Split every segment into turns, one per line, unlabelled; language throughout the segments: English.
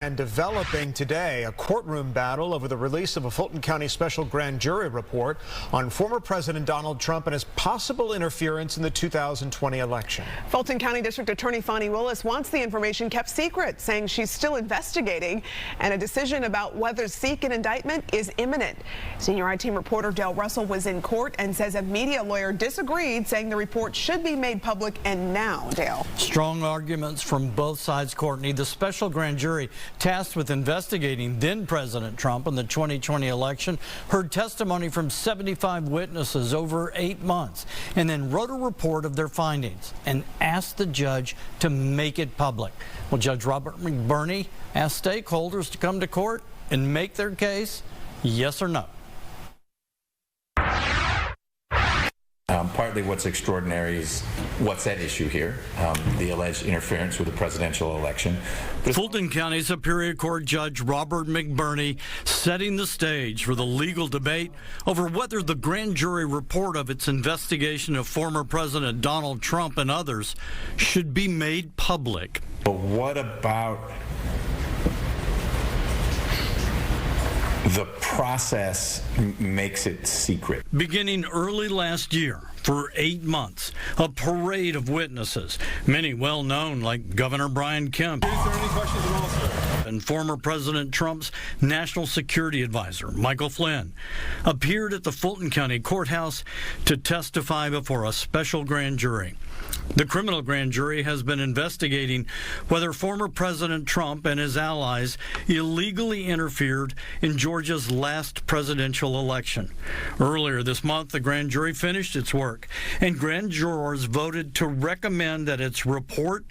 And developing today, a courtroom battle over the release of a Fulton County special grand jury report on former President Donald Trump and his possible interference in the 2020 election.
Fulton County District Attorney Fani Willis wants the information kept secret, saying she's still investigating and a decision about whether to seek an indictment is imminent. Senior I-Team reporter Dale Russell was in court and says a media lawyer disagreed, saying the report should be made public. And now, Dale.
Strong arguments from both sides, Courtney. The special grand jury tasked with investigating then-President Trump in the 2020 election heard testimony from 75 witnesses over 8 months and then wrote a report of their findings and asked the judge to make it public. Well, Judge Robert McBurney asked stakeholders to come to court and make their case, yes or no.
Partly what's extraordinary is what's at issue here, the alleged interference with the presidential election.
Fulton County Superior Court Judge Robert McBurney setting the stage for the legal debate over whether the grand jury report of its investigation of former President Donald Trump and others should be made public.
But what about the process makes it secret?
Beginning early last year, for 8 months, a parade of witnesses, many well-known like Governor Brian Kemp and former President Trump's national security advisor, Michael Flynn, appeared at the Fulton County Courthouse to testify before a special grand jury. The criminal grand jury has been investigating whether former President Trump and his allies illegally interfered in Georgia's last presidential election. Earlier this month, the grand jury finished its work, and grand jurors voted to recommend that its report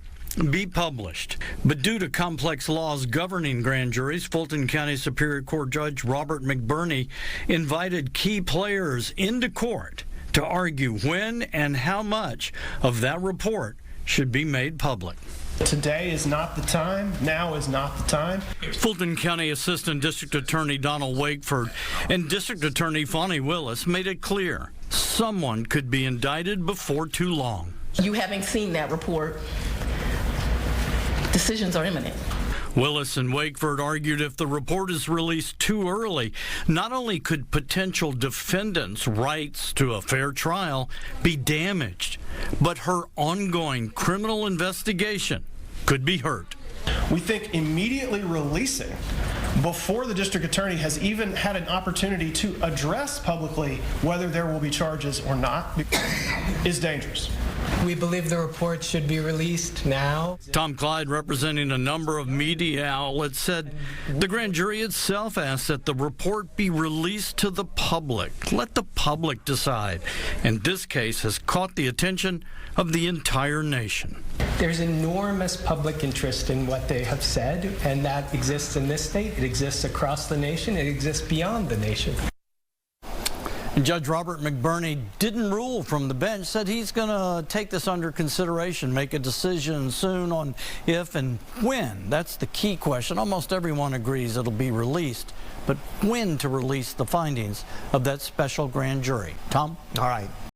be published. But due to complex laws governing grand juries, Fulton County Superior Court Judge Robert McBurney invited key players into court to argue when and how much of that report should be made public.
Today is not the time. Now is not the time.
Fulton County Assistant District Attorney Donald Wakeford and District Attorney Fani Willis made it clear someone could be indicted before too long.
You having seen that report, decisions are imminent.
Willis and Wakeford argued if the report is released too early, not only could potential defendants' rights to a fair trial be damaged, but her ongoing criminal investigation could be hurt.
We think immediately releasing before the district attorney has even had an opportunity to address publicly whether there will be charges or not is dangerous.
We believe the report should be released now.
Tom Clyde, representing a number of media outlets, said the grand jury itself asked that the report be released to the public. Let the public decide. And this case has caught the attention of the entire nation.
There's enormous public interest in what they have said, and that exists in this state. It exists across the nation. It exists beyond the nation.
Judge Robert McBurney didn't rule from the bench, said he's going to take this under consideration, make a decision soon on if and when. That's the key question. Almost everyone agrees it'll be released, but when to release the findings of that special grand jury. Tom?
All right.